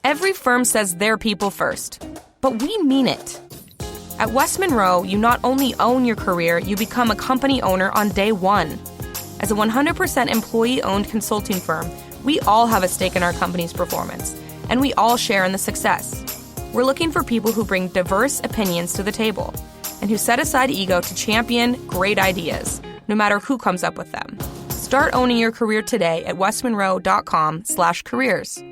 Every firm says their people first, but we mean it. At West Monroe, you not only own your career, you become a company owner on day one. As a 100% employee-owned consulting firm, we all have a stake in our company's performance, and we all share in the success. We're looking for people who bring diverse opinions to the table and who set aside ego to champion great ideas, no matter who comes up with them. Start owning your career today at westmonroe.com/careers.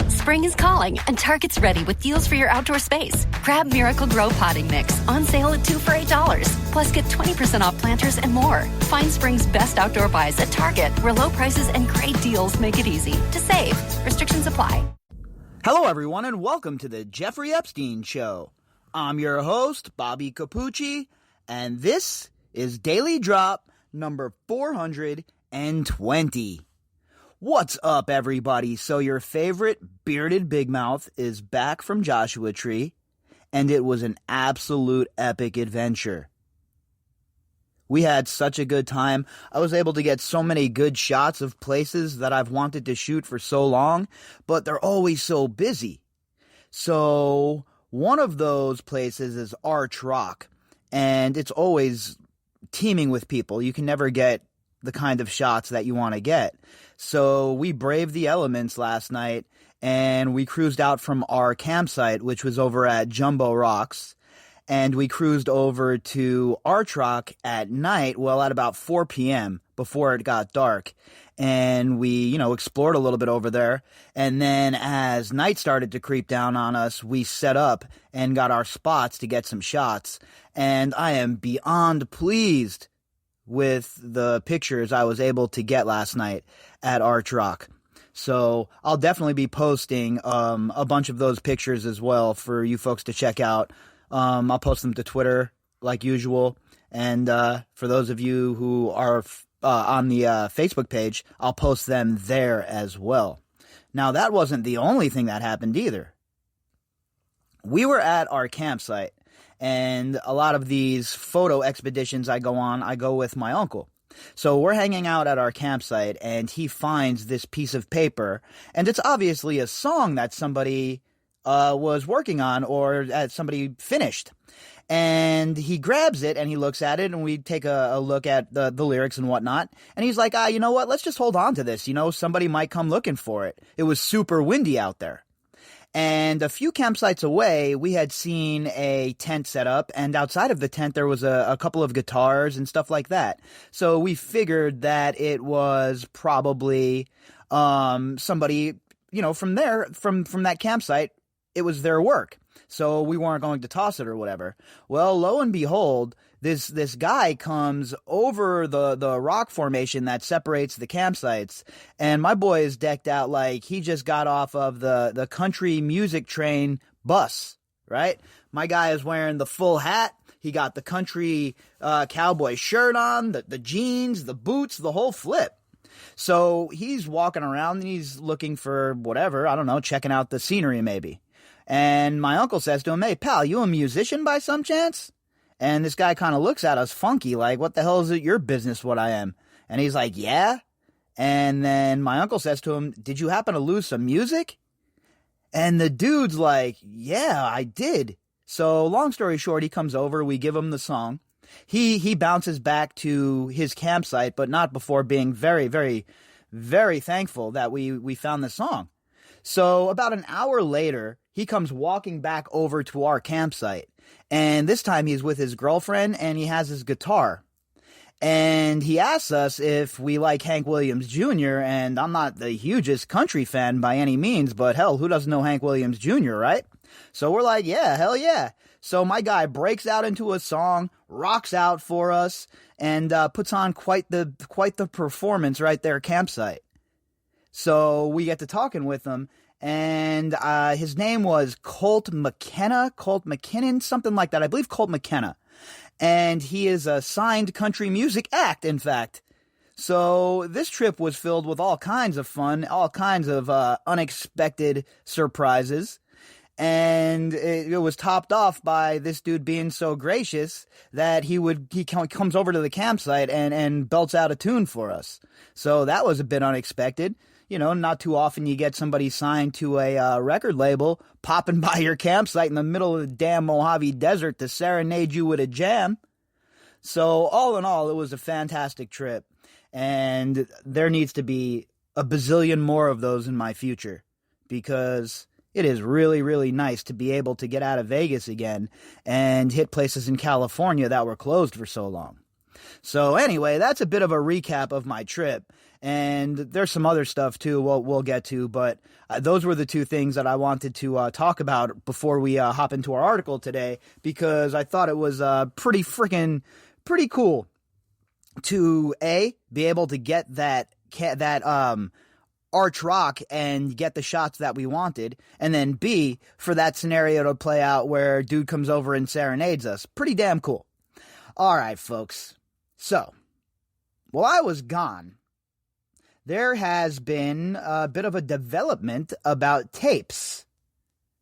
Spring is calling, and Target's ready with deals for your outdoor space. Grab Miracle Grow Potting Mix, on sale at 2 for $8. Plus, get 20% off planters and more. Find spring's best outdoor buys at Target, where low prices and great deals make it easy to save. Restrictions apply. Hello, everyone, and welcome to the Jeffrey Epstein Show. I'm your host, Bobbycapucci, and this is Daily Drop number 420. What's up, everybody? So your favorite bearded big mouth is back from Joshua Tree, and it was an absolute epic adventure. We had such a good time. I was able to get so many good shots of places that I've wanted to shoot for so long, but they're always so busy. So one of those places is Arch Rock, and it's always teeming with people. You can never get the kind of shots that you want to get. So we braved the elements last night, and we cruised out from our campsite, which was over at Jumbo Rocks, and we cruised over to Arch Rock at night, well, at about 4 p.m. before it got dark. And we, explored a little bit over there. And then as night started to creep down on us, we set up and got our spots to get some shots. And I am beyond pleased with the pictures I was able to get last night at Arch Rock. So I'll definitely be posting a bunch of those pictures as well for you folks to check out. I'll post them to Twitter like usual. And for those of you who are on the Facebook page, I'll post them there as well. Now, that wasn't the only thing that happened either. We were at our campsite, and a lot of these photo expeditions I go with my uncle. So we're hanging out at our campsite, and he finds this piece of paper, and it's obviously a song that somebody was working on or somebody finished. And he grabs it and he looks at it, and we take a look at the lyrics and whatnot. And he's like, you know what? Let's just hold on to this. Somebody might come looking for it. It was super windy out there. And a few campsites away, we had seen a tent set up, and outside of the tent, there was a couple of guitars and stuff like that. So we figured that it was probably somebody, from there, from that campsite, it was their work. So we weren't going to toss it or whatever. Well, lo and behold, this guy comes over the rock formation that separates the campsites, and my boy is decked out like he just got off of the country music train bus, right? My guy is wearing the full hat. He got the country cowboy shirt on, the jeans, the boots, the whole flip. So he's walking around and he's looking for whatever, I don't know, checking out the scenery maybe. And my uncle says to him, "Hey, pal, you a musician by some chance?" And this guy kind of looks at us funky, like, "What the hell is it your business what I am?" And he's like, "Yeah." And then my uncle says to him, "Did you happen to lose some music?" And the dude's like, "Yeah, I did." So long story short, he comes over, we give him the song. He bounces back to his campsite, but not before being very, very, very thankful that we found the song. So about an hour later, he comes walking back over to our campsite, and this time he's with his girlfriend, and he has his guitar. And he asks us if we like Hank Williams Jr., and I'm not the hugest country fan by any means, but hell, who doesn't know Hank Williams Jr., right? So we're like, yeah, hell yeah. So my guy breaks out into a song, rocks out for us, and puts on quite the performance right there at campsite. So we get to talking with him, and his name was Colt McKinnon, something like that. I believe Colt McKenna. And he is a signed country music act, in fact. So this trip was filled with all kinds of fun, all kinds of unexpected surprises. And it was topped off by this dude being so gracious that he comes over to the campsite and belts out a tune for us. So that was a bit unexpected. not too often you get somebody signed to a record label popping by your campsite in the middle of the damn Mojave Desert to serenade you with a jam. So all in all, it was a fantastic trip, and there needs to be a bazillion more of those in my future, because it is really, really nice to be able to get out of Vegas again and hit places in California that were closed for so long. So anyway, that's a bit of a recap of my trip, and there's some other stuff too we'll get to, but those were the two things that I wanted to talk about before we hop into our article today, because I thought it was pretty cool to be able to get that arch rock and get the shots that we wanted, and then B, for that scenario to play out where dude comes over and serenades us. Pretty damn cool. All right, folks. So, while I was gone, there has been a bit of a development about tapes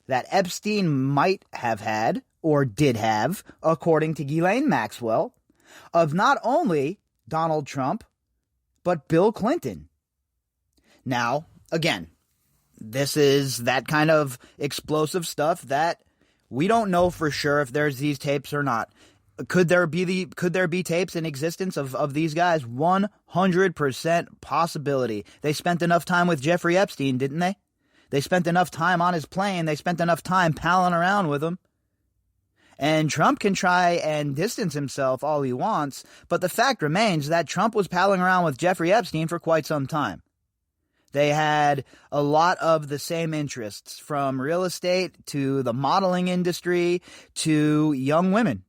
that Epstein might have had, or did have, according to Ghislaine Maxwell, of not only Donald Trump, but Bill Clinton. Now, again, this is that kind of explosive stuff that we don't know for sure if there's these tapes or not. Could there be tapes in existence of these guys? 100% possibility. They spent enough time with Jeffrey Epstein, didn't they? They spent enough time on his plane. They spent enough time palling around with him. And Trump can try and distance himself all he wants, but the fact remains that Trump was palling around with Jeffrey Epstein for quite some time. They had a lot of the same interests, from real estate to the modeling industry to young women.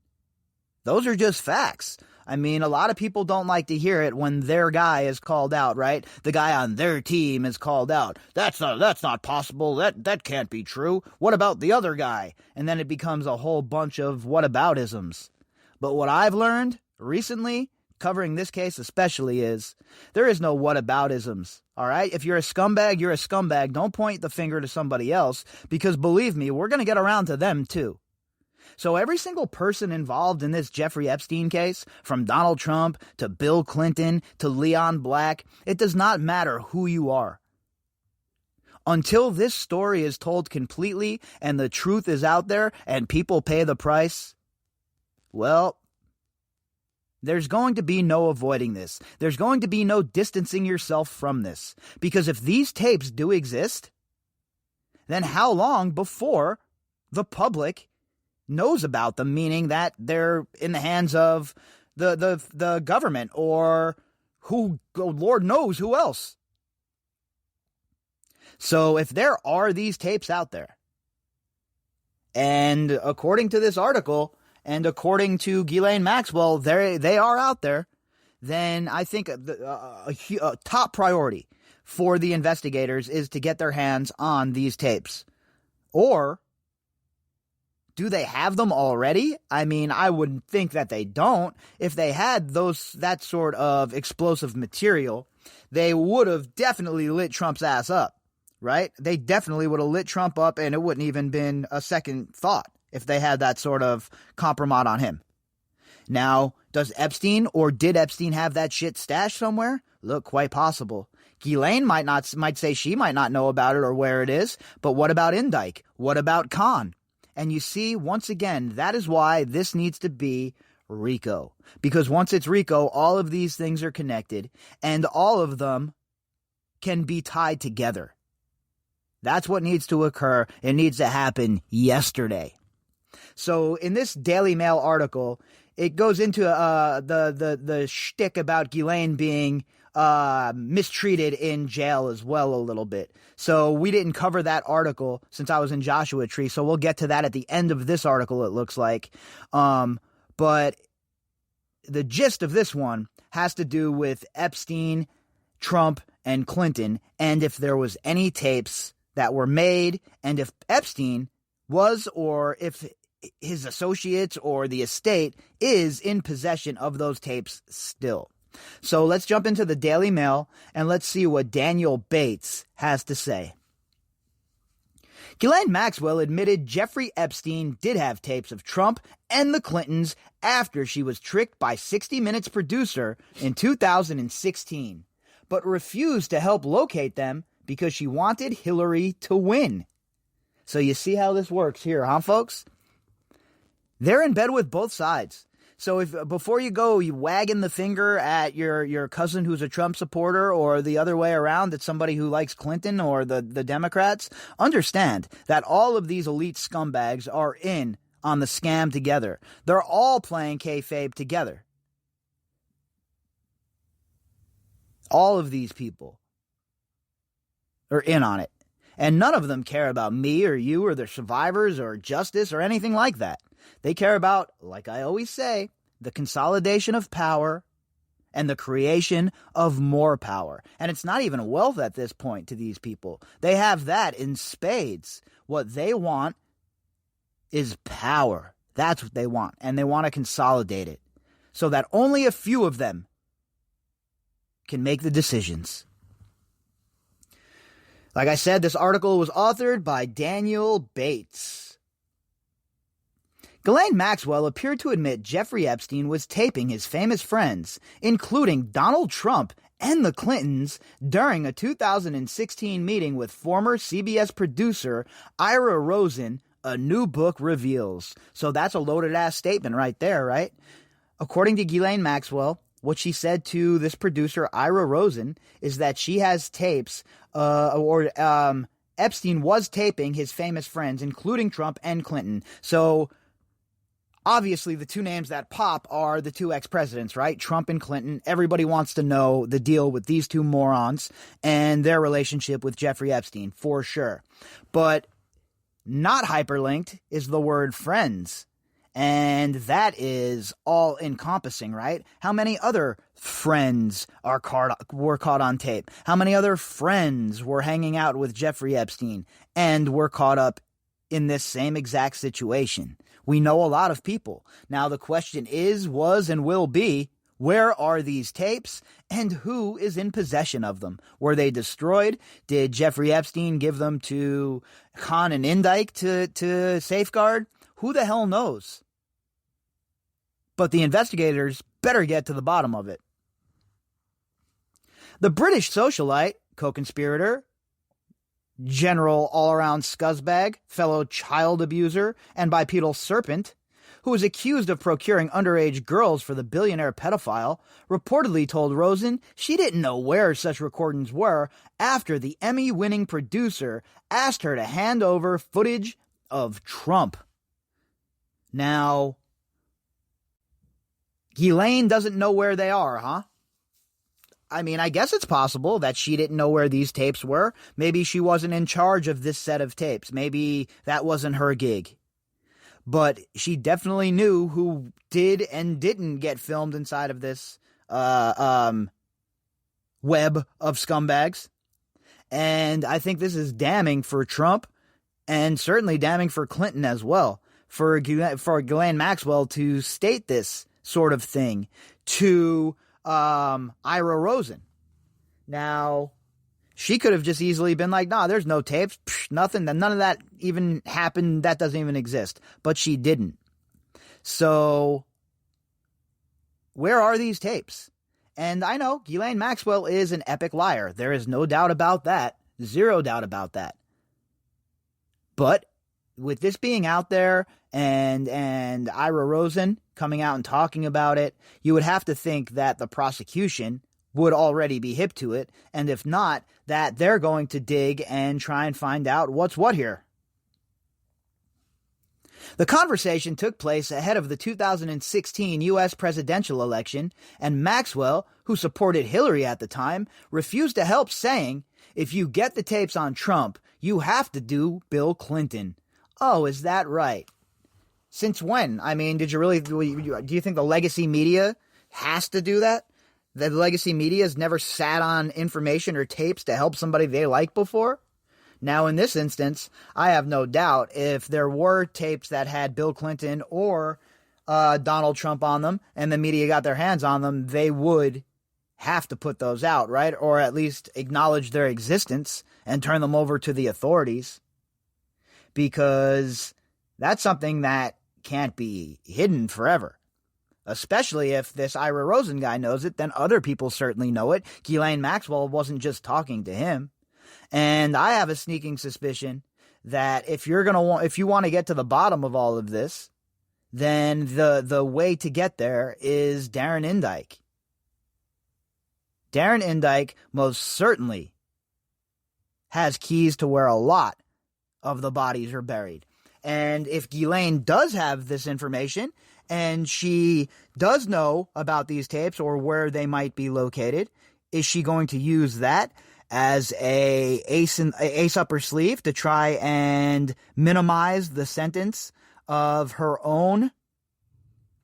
Those are just facts. I mean, a lot of people don't like to hear it when their guy is called out, right? The guy on their team is called out. That's not possible. That can't be true. What about the other guy? And then it becomes a whole bunch of whataboutisms. But what I've learned recently, covering this case especially, is there is no whataboutisms, all right? If you're a scumbag, you're a scumbag. Don't point the finger to somebody else, because believe me, we're going to get around to them too. So every single person involved in this Jeffrey Epstein case, from Donald Trump to Bill Clinton to Leon Black, it does not matter who you are. Until this story is told completely and the truth is out there and people pay the price, well, there's going to be no avoiding this. There's going to be no distancing yourself from this. Because if these tapes do exist, then how long before the public knows about them, meaning that they're in the hands of the government or who, Lord knows who else. So if there are these tapes out there, and according to this article, and according to Ghislaine Maxwell, they are out there, then I think a top priority for the investigators is to get their hands on these tapes. Or do they have them already? I mean, I would think that they don't. If they had that sort of explosive material, they would have definitely lit Trump's ass up, right? They definitely would have lit Trump up, and it wouldn't even been a second thought if they had that sort of compromise on him. Now, does Epstein or did Epstein have that shit stashed somewhere? Look, quite possible. Ghislaine might say she might not know about it or where it is, but what about Indike? What about Khan? And you see, once again, that is why this needs to be RICO. Because once it's RICO, all of these things are connected, and all of them can be tied together. That's what needs to occur. It needs to happen yesterday. So in this Daily Mail article, it goes into the shtick about Ghislaine being mistreated in jail as well a little bit. So we didn't cover that article since I was in Joshua Tree, so we'll get to that at the end of this article, it looks like. But the gist of this one has to do with Epstein, Trump, and Clinton, and if there was any tapes that were made, and if Epstein was, or if his associates or the estate is in possession of those tapes still. So let's jump into the Daily Mail and let's see what Daniel Bates has to say. Ghislaine Maxwell admitted Jeffrey Epstein did have tapes of Trump and the Clintons after she was tricked by 60 Minutes producer in 2016, but refused to help locate them because she wanted Hillary to win. So you see how this works here, huh, folks? They're in bed with both sides. So if before you go, you wagging the finger at your cousin who's a Trump supporter, or the other way around, at somebody who likes Clinton or the Democrats, understand that all of these elite scumbags are in on the scam together. They're all playing kayfabe together. All of these people are in on it. And none of them care about me or you or the survivors or justice or anything like that. They care about, like I always say, the consolidation of power and the creation of more power. And it's not even wealth at this point to these people. They have that in spades. What they want is power. That's what they want. And they want to consolidate it so that only a few of them can make the decisions. Like I said, this article was authored by Daniel Bates. Ghislaine Maxwell appeared to admit Jeffrey Epstein was taping his famous friends, including Donald Trump and the Clintons, during a 2016 meeting with former CBS producer Ira Rosen, a new book reveals. So that's a loaded-ass statement right there, right? According to Ghislaine Maxwell, what she said to this producer, Ira Rosen, is that she has tapes, Epstein was taping his famous friends, including Trump and Clinton. So obviously, the two names that pop are the two ex-presidents, right? Trump and Clinton. Everybody wants to know the deal with these two morons and their relationship with Jeffrey Epstein, for sure. But not hyperlinked is the word friends. And that is all-encompassing, right? How many other friends were caught on tape? How many other friends were hanging out with Jeffrey Epstein and were caught up in this same exact situation? We know a lot of people. Now the question is, was, and will be, where are these tapes and who is in possession of them? Were they destroyed? Did Jeffrey Epstein give them to Khan and Indike to safeguard? Who the hell knows? But the investigators better get to the bottom of it. The British socialite, co-conspirator, general all-around scuzzbag, fellow child abuser, and bipedal serpent, who was accused of procuring underage girls for the billionaire pedophile, reportedly told Rosen she didn't know where such recordings were after the Emmy-winning producer asked her to hand over footage of Trump. Now, Ghislaine doesn't know where they are, huh? I mean, I guess it's possible that she didn't know where these tapes were. Maybe she wasn't in charge of this set of tapes. Maybe that wasn't her gig. But she definitely knew who did and didn't get filmed inside of this web of scumbags. And I think this is damning for Trump and certainly damning for Clinton as well. For Ghislaine Maxwell to state this sort of thing to Ira Rosen. Now, she could have just easily been like, nah, there's no tapes, nothing, none of that even happened, that doesn't even exist. But she didn't. So, where are these tapes? And I know Ghislaine Maxwell is an epic liar. There is no doubt about that. Zero doubt about that. But with this being out there and Ira Rosen coming out and talking about it, you would have to think that the prosecution would already be hip to it, and if not, that they're going to dig and try and find out what's what here. The conversation took place ahead of the 2016 U.S. presidential election, and Maxwell, who supported Hillary at the time, refused to help, saying, if you get the tapes on Trump, you have to do Bill Clinton. Oh, is that right? Since when? I mean, do you think the legacy media has to do that? The legacy media has never sat on information or tapes to help somebody they like before? Now, in this instance, I have no doubt if there were tapes that had Bill Clinton or Donald Trump on them and the media got their hands on them, they would have to put those out, right? Or at least acknowledge their existence and turn them over to the authorities. Because that's something that can't be hidden forever. Especially if this Ira Rosen guy knows it, then other people certainly know it. Ghislaine Maxwell wasn't just talking to him. And I have a sneaking suspicion that if you want to get to the bottom of all of this, then the way to get there is Darren Indyke. Darren Indyke most certainly has keys to where a lot of the bodies are buried. And if Ghislaine does have this information and she does know about these tapes or where they might be located, is she going to use that as a ace up her sleeve to try and minimize the sentence of her own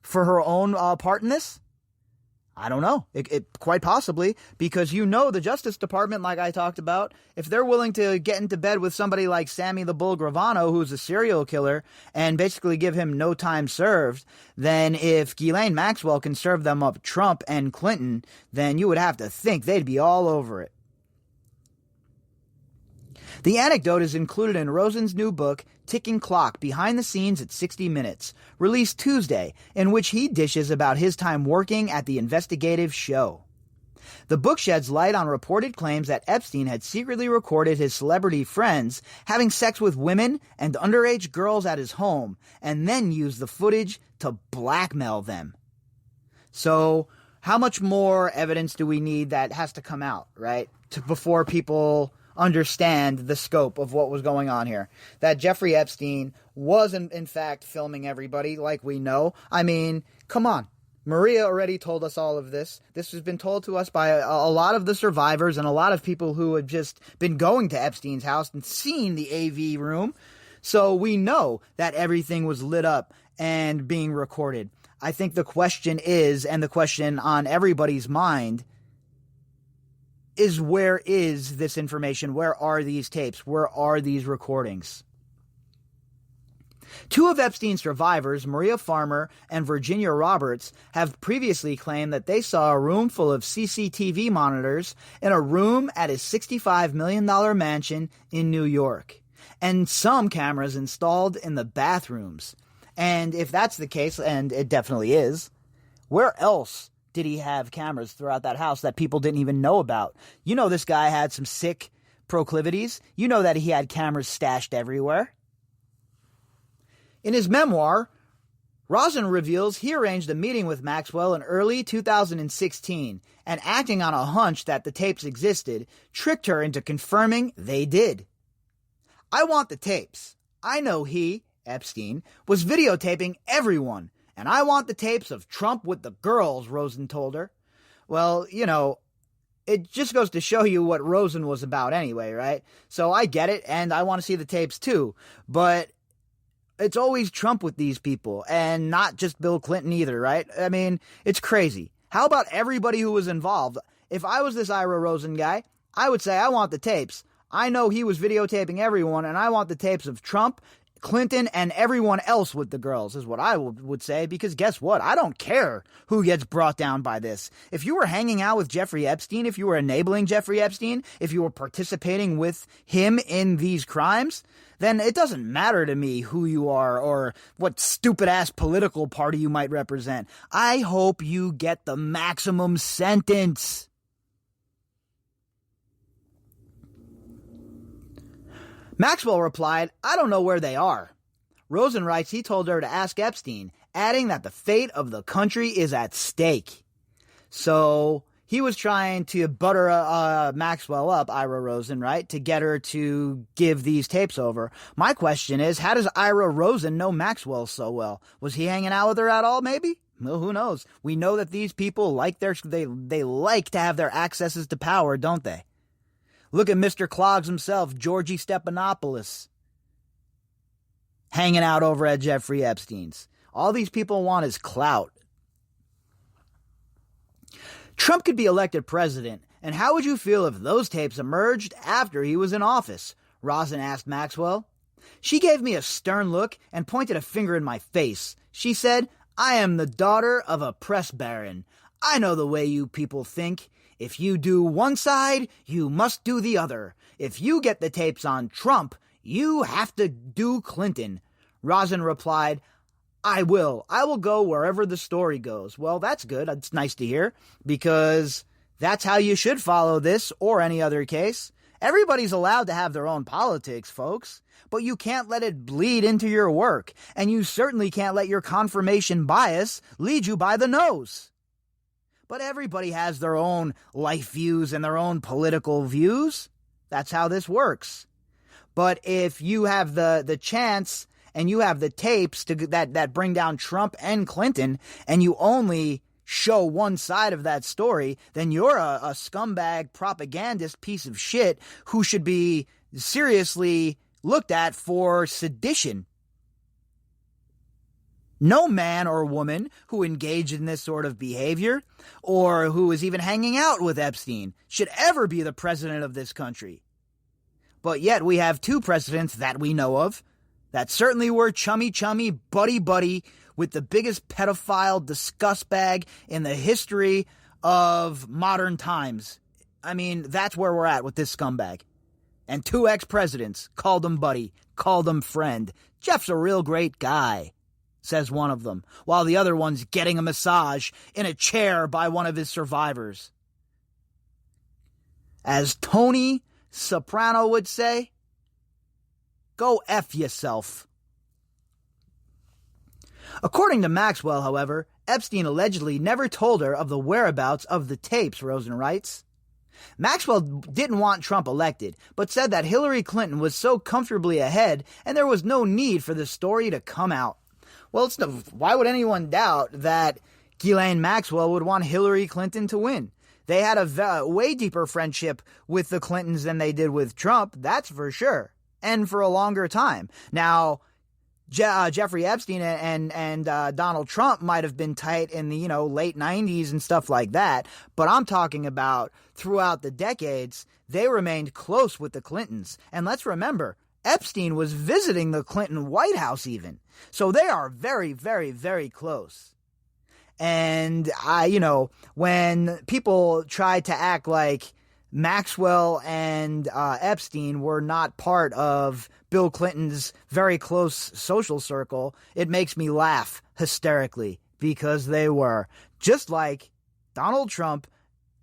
part in this? I don't know. It quite possibly, because the Justice Department, like I talked about, if they're willing to get into bed with somebody like Sammy the Bull Gravano, who's a serial killer, and basically give him no time served, then if Ghislaine Maxwell can serve them up Trump and Clinton, then you would have to think they'd be all over it. The anecdote is included in Rosen's new book, Ticking Clock, Behind the Scenes at 60 Minutes, released Tuesday, in which he dishes about his time working at the investigative show. The book sheds light on reported claims that Epstein had secretly recorded his celebrity friends having sex with women and underage girls at his home, and then used the footage to blackmail them. So, how much more evidence do we need that has to come out, right, before people understand the scope of what was going on here? That Jeffrey Epstein was in fact filming everybody, like we know. I mean, come on. Maria already told us all of this. This has been told to us by a lot of the survivors and a lot of people who had just been going to Epstein's house and seen the AV room. So we know that everything was lit up and being recorded. I think the question is, and the question on everybody's mind, is where is this information? Where are these tapes? Where are these recordings? Two of Epstein's survivors, Maria Farmer and Virginia Roberts, have previously claimed that they saw a room full of CCTV monitors in a room at his $65 million mansion in New York, and some cameras installed in the bathrooms. And if that's the case, and it definitely is, where else did he have cameras throughout that house that people didn't even know about? You know, this guy had some sick proclivities. You know that he had cameras stashed everywhere. In his memoir, Rosen reveals he arranged a meeting with Maxwell in early 2016 and, acting on a hunch that the tapes existed, tricked her into confirming they did. I want the tapes. I know he, Epstein, was videotaping everyone, and I want the tapes of Trump with the girls, Rosen told her. Well, it just goes to show you what Rosen was about anyway, right? So I get it, and I want to see the tapes too. But it's always Trump with these people, and not just Bill Clinton either, right? I mean, it's crazy. How about everybody who was involved? If I was this Ira Rosen guy, I would say I want the tapes. I know he was videotaping everyone, and I want the tapes of Trump, Clinton, and everyone else with the girls, is what I would say, because guess what? I don't care who gets brought down by this. If you were hanging out with Jeffrey Epstein, if you were enabling Jeffrey Epstein, if you were participating with him in these crimes, then it doesn't matter to me who you are or what stupid-ass political party you might represent. I hope you get the maximum sentence. Maxwell replied, I don't know where they are. Rosen writes he told her to ask Epstein, adding that the fate of the country is at stake. So he was trying to butter Maxwell up, Ira Rosen, right, to get her to give these tapes over. My question is, how does Ira Rosen know Maxwell so well? Was he hanging out with her at all, maybe? Well, who knows? We know that these people like they like to have their accesses to power, don't they? Look at Mr. Clogs himself, Georgie Stephanopoulos, hanging out over at Jeffrey Epstein's. All these people want is clout. Trump could be elected president, and how would you feel if those tapes emerged after he was in office? Rosen asked Maxwell. She gave me a stern look and pointed a finger in my face. She said, I am the daughter of a press baron. I know the way you people think. If you do one side, you must do the other. If you get the tapes on Trump, you have to do Clinton. Rosen replied, I will. I will go wherever the story goes. Well, that's good. It's nice to hear, because that's how you should follow this or any other case. Everybody's allowed to have their own politics, folks, but you can't let it bleed into your work, and you certainly can't let your confirmation bias lead you by the nose. But everybody has their own life views and their own political views. That's how this works. But if you have the chance and you have the tapes that bring down Trump and Clinton, and you only show one side of that story, then you're a scumbag propagandist piece of shit who should be seriously looked at for sedition. No man or woman who engaged in this sort of behavior or who is even hanging out with Epstein should ever be the president of this country. But yet we have two presidents that we know of that certainly were chummy, buddy with the biggest pedophile disgust bag in the history of modern times. I mean, that's where we're at with this scumbag. And two ex-presidents called him buddy, called him friend. Jeff's a real great guy, says one of them, while the other one's getting a massage in a chair by one of his survivors. As Tony Soprano would say, go F yourself. According to Maxwell, however, Epstein allegedly never told her of the whereabouts of the tapes, Rosen writes. Maxwell didn't want Trump elected, but said that Hillary Clinton was so comfortably ahead and there was no need for the story to come out. Well, why would anyone doubt that Ghislaine Maxwell would want Hillary Clinton to win? They had a way deeper friendship with the Clintons than they did with Trump, that's for sure, and for a longer time. Now, Jeffrey Epstein and Donald Trump might have been tight in the late 90s and stuff like that, but I'm talking about throughout the decades, they remained close with the Clintons. And let's remember, Epstein was visiting the Clinton White House even. So they are very, very, very close. And when people try to act like Maxwell and Epstein were not part of Bill Clinton's very close social circle, it makes me laugh hysterically because they were. Just like Donald Trump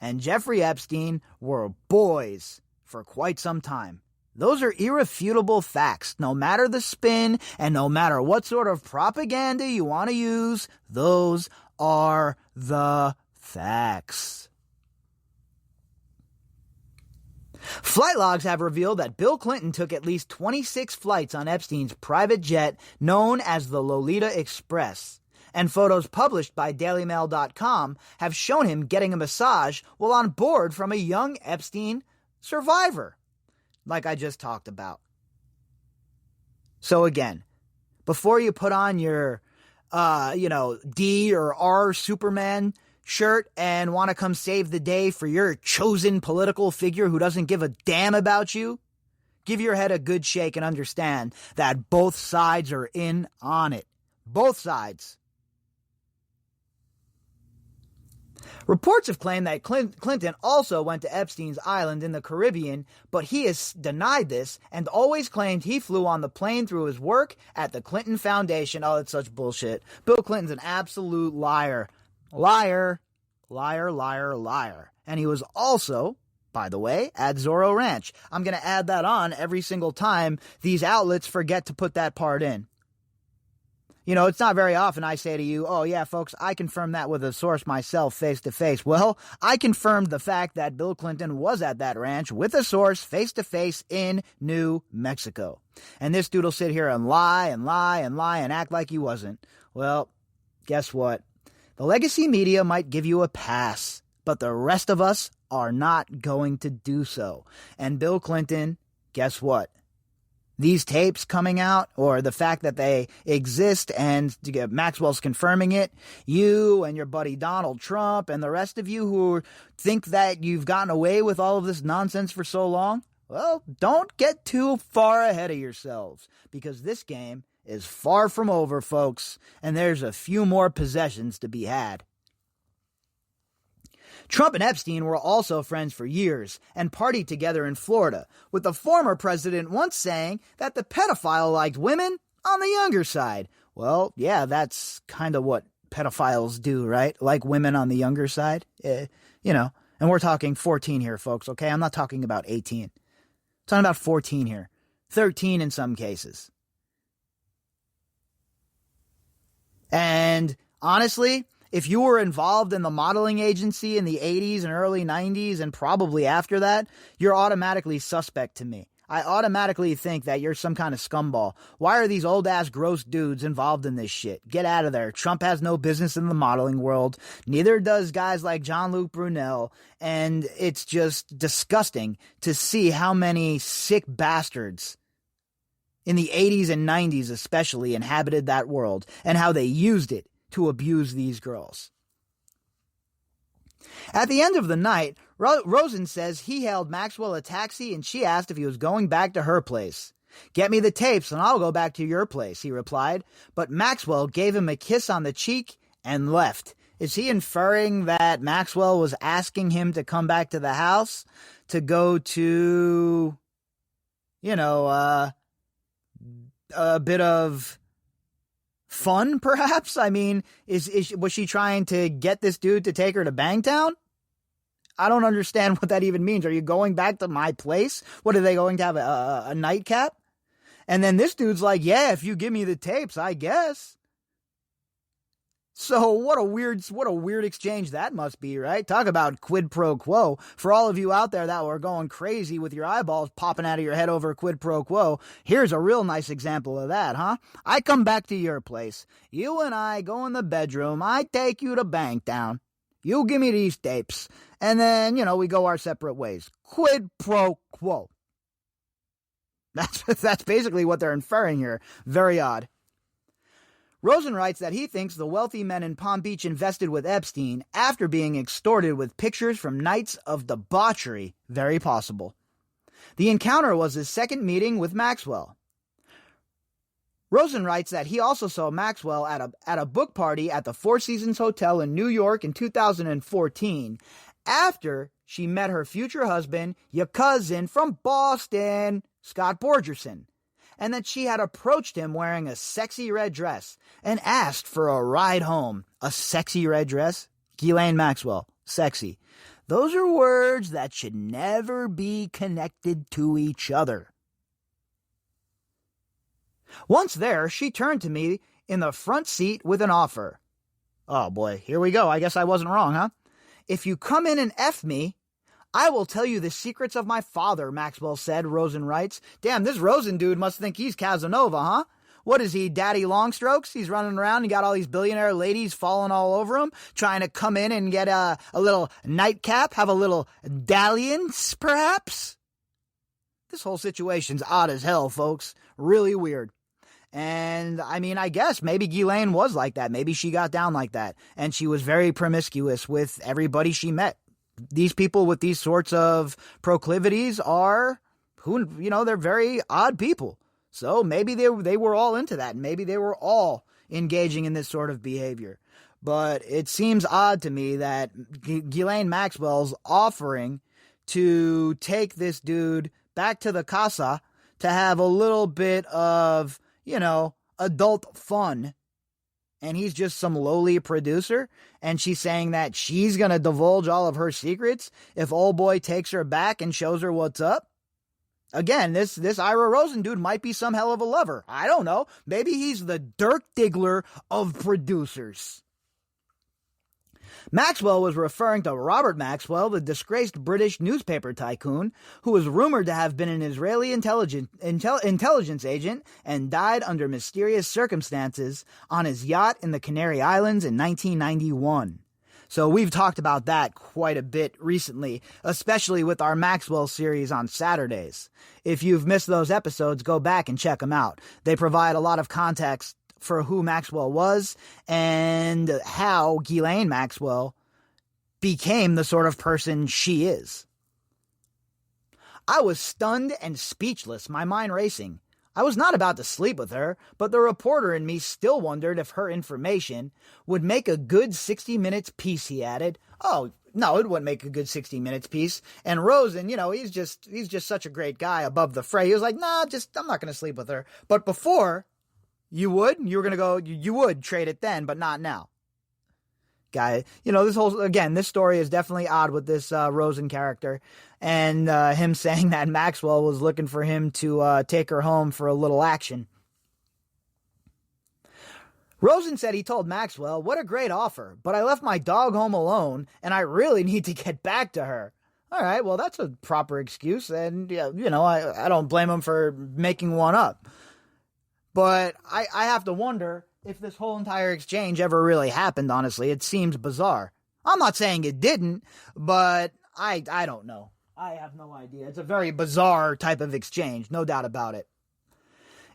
and Jeffrey Epstein were boys for quite some time. Those are irrefutable facts. No matter the spin and no matter what sort of propaganda you want to use, those are the facts. Flight logs have revealed that Bill Clinton took at least 26 flights on Epstein's private jet known as the Lolita Express, and photos published by DailyMail.com have shown him getting a massage while on board from a young Epstein survivor, like I just talked about. So again, before you put on your, D or R Superman shirt and want to come save the day for your chosen political figure who doesn't give a damn about you, give your head a good shake and understand that both sides are in on it. Both sides. Reports have claimed that Clinton also went to Epstein's island in the Caribbean, but he has denied this and always claimed he flew on the plane through his work at the Clinton Foundation. Oh, it's such bullshit. Bill Clinton's an absolute liar. Liar, liar, liar, liar. And he was also, by the way, at Zorro Ranch. I'm going to add that on every single time these outlets forget to put that part in. It's not very often I say to you, oh yeah, folks, I confirmed that with a source myself face to face. Well, I confirmed the fact that Bill Clinton was at that ranch with a source face to face in New Mexico. And this dude will sit here and lie and lie and lie and act like he wasn't. Well, guess what? The legacy media might give you a pass, but the rest of us are not going to do so. And Bill Clinton, guess what? These tapes coming out, or the fact that they exist and Maxwell's confirming it, you and your buddy Donald Trump and the rest of you who think that you've gotten away with all of this nonsense for so long, well, don't get too far ahead of yourselves, because this game is far from over, folks, and there's a few more possessions to be had. Trump and Epstein were also friends for years and partied together in Florida, with the former president once saying that the pedophile liked women on the younger side. Well, yeah, that's kind of what pedophiles do, right? Like women on the younger side, and we're talking 14 here, folks, okay? I'm not talking about 18. Talking about 14 here. 13 in some cases. And honestly, if you were involved in the modeling agency in the 80s and early 90s and probably after that, you're automatically suspect to me. I automatically think that you're some kind of scumball. Why are these old-ass gross dudes involved in this shit? Get out of there. Trump has no business in the modeling world. Neither does guys like Jean-Luc Brunel. And it's just disgusting to see how many sick bastards in the 80s and 90s especially inhabited that world and how they used it to abuse these girls. At the end of the night, Rosen says he hailed Maxwell a taxi and she asked if he was going back to her place. "Get me the tapes and I'll go back to your place," he replied. But Maxwell gave him a kiss on the cheek and left. Is he inferring that Maxwell was asking him to come back to the house to go to, a bit of fun, perhaps? I mean, was she trying to get this dude to take her to Bangtown? I don't understand what that even means. Are you going back to my place? What, are they going to have a nightcap? And then this dude's like, yeah, if you give me the tapes, I guess. So what a weird exchange that must be, right? Talk about quid pro quo. For all of you out there that were going crazy with your eyeballs popping out of your head over quid pro quo, here's a real nice example of that, huh? I come back to your place. You and I go in the bedroom. I take you to Bangtown. You give me these tapes. And then, we go our separate ways. Quid pro quo. That's basically what they're inferring here. Very odd. Rosen writes that he thinks the wealthy men in Palm Beach invested with Epstein after being extorted with pictures from nights of debauchery. Very possible. The encounter was his second meeting with Maxwell. Rosen writes that he also saw Maxwell at a book party at the Four Seasons Hotel in New York in 2014 after she met her future husband, your cousin from Boston, Scott Borgerson, and that she had approached him wearing a sexy red dress and asked for a ride home. A sexy red dress? Ghislaine Maxwell. Sexy. Those are words that should never be connected to each other. Once there, she turned to me in the front seat with an offer. Oh boy, here we go. I guess I wasn't wrong, huh? "If you come in and F me, I will tell you the secrets of my father," Maxwell said, Rosen writes. Damn, this Rosen dude must think he's Casanova, huh? What is he, Daddy Longstrokes? He's running around and got all these billionaire ladies falling all over him, trying to come in and get a little nightcap, have a little dalliance, perhaps? This whole situation's odd as hell, folks. Really weird. And, I mean, I guess maybe Ghislaine was like that. Maybe she got down like that. And she was very promiscuous with everybody she met. These people with these sorts of proclivities are, they're very odd people. So maybe they were all into that. Maybe they were all engaging in this sort of behavior. But it seems odd to me that Ghislaine Maxwell's offering to take this dude back to the casa to have a little bit of, adult fun. And he's just some lowly producer, and she's saying that she's going to divulge all of her secrets if old boy takes her back and shows her what's up. Again, this Ira Rosen dude might be some hell of a lover. I don't know. Maybe he's the Dirk Diggler of producers. Maxwell was referring to Robert Maxwell, the disgraced British newspaper tycoon, who was rumored to have been an Israeli intelligence agent and died under mysterious circumstances on his yacht in the Canary Islands in 1991. So we've talked about that quite a bit recently, especially with our Maxwell series on Saturdays. If you've missed those episodes, go back and check them out. They provide a lot of context for who Maxwell was and how Ghislaine Maxwell became the sort of person she is. I was stunned and speechless, my mind racing. I was not about to sleep with her, but the reporter in me still wondered if her information would make a good 60 Minutes piece, he added. Oh, no, it wouldn't make a good 60 Minutes piece. And Rosen, he's just such a great guy above the fray. He was like, I'm not going to sleep with her. But before, you would? You were going to go, you would trade it then, but not now. guy. This story is definitely odd with this Rosen character, and him saying that Maxwell was looking for him to take her home for a little action. Rosen said he told Maxwell, "What a great offer, but I left my dog home alone, and I really need to get back to her." All right, well, that's a proper excuse, and, I don't blame him for making one up. But I have to wonder if this whole entire exchange ever really happened, honestly. It seems bizarre. I'm not saying it didn't, but I don't know. I have no idea. It's a very bizarre type of exchange, no doubt about it.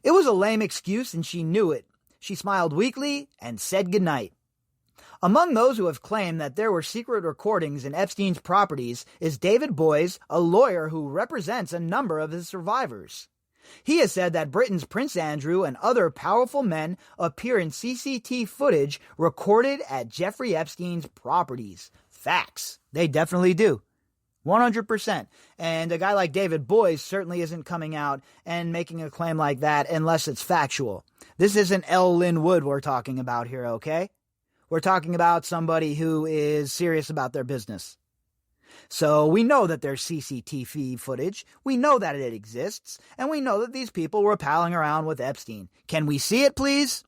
It was a lame excuse, and she knew it. She smiled weakly and said goodnight. Among those who have claimed that there were secret recordings in Epstein's properties is David Boies, a lawyer who represents a number of his survivors. He has said that Britain's Prince Andrew and other powerful men appear in CCTV footage recorded at Jeffrey Epstein's properties. Facts. They definitely do. 100%. And a guy like David Boies certainly isn't coming out and making a claim like that unless it's factual. This isn't L. Lynn Wood we're talking about here, okay? We're talking about somebody who is serious about their business. So we know that there's CCTV footage, we know that it exists, and we know that these people were palling around with Epstein. Can we see it, please?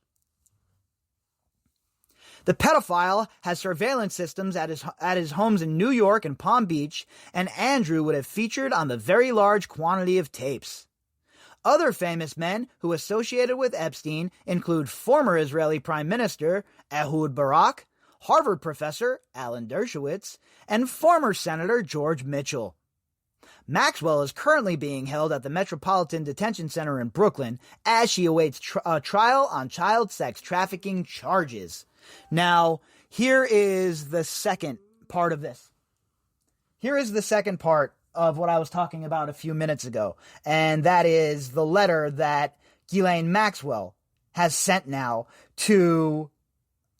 The pedophile has surveillance systems at his homes in New York and Palm Beach, and Andrew would have featured on the very large quantity of tapes. Other famous men who associated with Epstein include former Israeli Prime Minister Ehud Barak, Harvard professor Alan Dershowitz, and former Senator George Mitchell. Maxwell is currently being held at the Metropolitan Detention Center in Brooklyn as she awaits a trial on child sex trafficking charges. Now, here is the second part of this. Here is the second part of what I was talking about a few minutes ago, and that is the letter that Ghislaine Maxwell has sent now to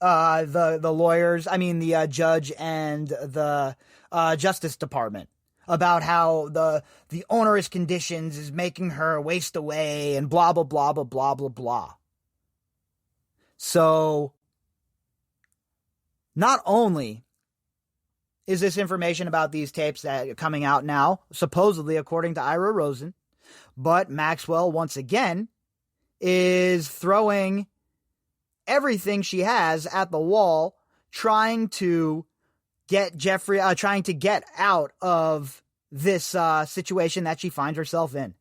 the lawyers, the judge and the Justice Department about how the onerous conditions is making her waste away and blah, blah, blah, blah, blah, blah, blah. So, not only is this information about these tapes that are coming out now, supposedly according to Ira Rosen, but Maxwell, once again, is throwing everything she has at the wall, trying to get out of this situation that she finds herself in.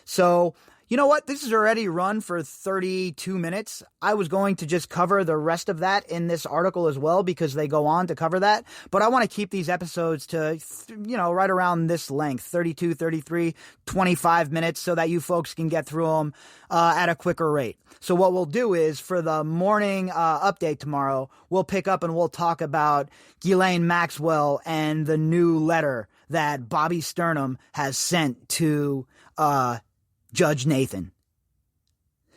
So, you know what? This is already run for 32 minutes. I was going to just cover the rest of that in this article as well because they go on to cover that. But I want to keep these episodes to, right around this length, 32, 33, 25 minutes so that you folks can get through them at a quicker rate. So what we'll do is for the morning update tomorrow, we'll pick up and we'll talk about Ghislaine Maxwell and the new letter that Bobby Sternum has sent to Judge Nathan.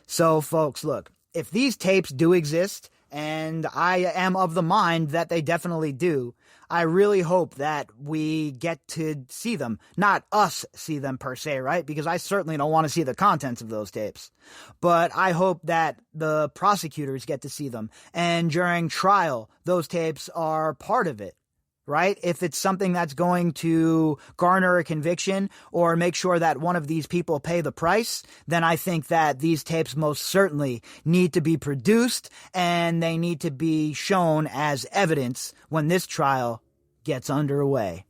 So, folks, look, if these tapes do exist, and I am of the mind that they definitely do, I really hope that we get to see them. Not us see them per se, right? Because I certainly don't want to see the contents of those tapes. But I hope that the prosecutors get to see them. And during trial, those tapes are part of it. Right? If it's something that's going to garner a conviction or make sure that one of these people pay the price, then I think that these tapes most certainly need to be produced and they need to be shown as evidence when this trial gets underway.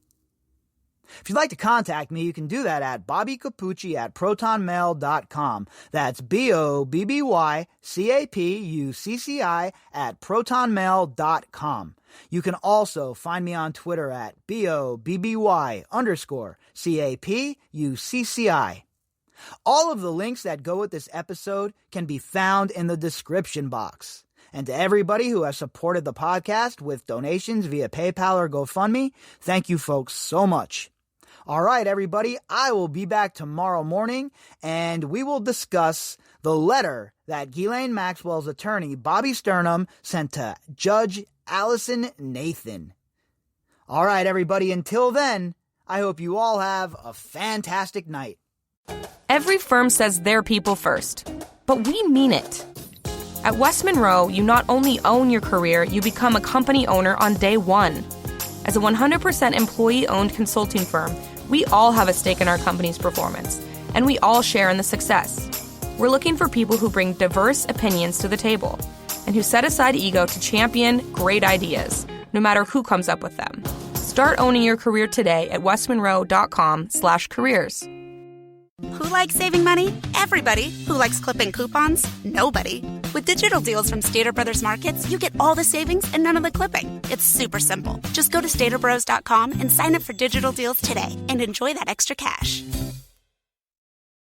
If you'd like to contact me, you can do that at bobbycapucci@protonmail.com. That's BOBBYCAPUCCI at protonmail.com. You can also find me on Twitter at BOBBY_CAPUCCI. All of the links that go with this episode can be found in the description box. And to everybody who has supported the podcast with donations via PayPal or GoFundMe, thank you folks so much. All right, everybody, I will be back tomorrow morning, and we will discuss the letter that Ghislaine Maxwell's attorney, Bobby Sternum, sent to Judge Allison Nathan. All right, everybody, until then, I hope you all have a fantastic night. Every firm says their people first, but we mean it. At West Monroe, you not only own your career, you become a company owner on day one. As a 100% employee-owned consulting firm, we all have a stake in our company's performance, and we all share in the success. We're looking for people who bring diverse opinions to the table and who set aside ego to champion great ideas, no matter who comes up with them. Start owning your career today at westmonroe.com/careers. Who likes saving money? Everybody. Who likes clipping coupons? Nobody. With digital deals from Stater Brothers Markets, you get all the savings and none of the clipping. It's super simple. Just go to staterbros.com and sign up for digital deals today and enjoy that extra cash.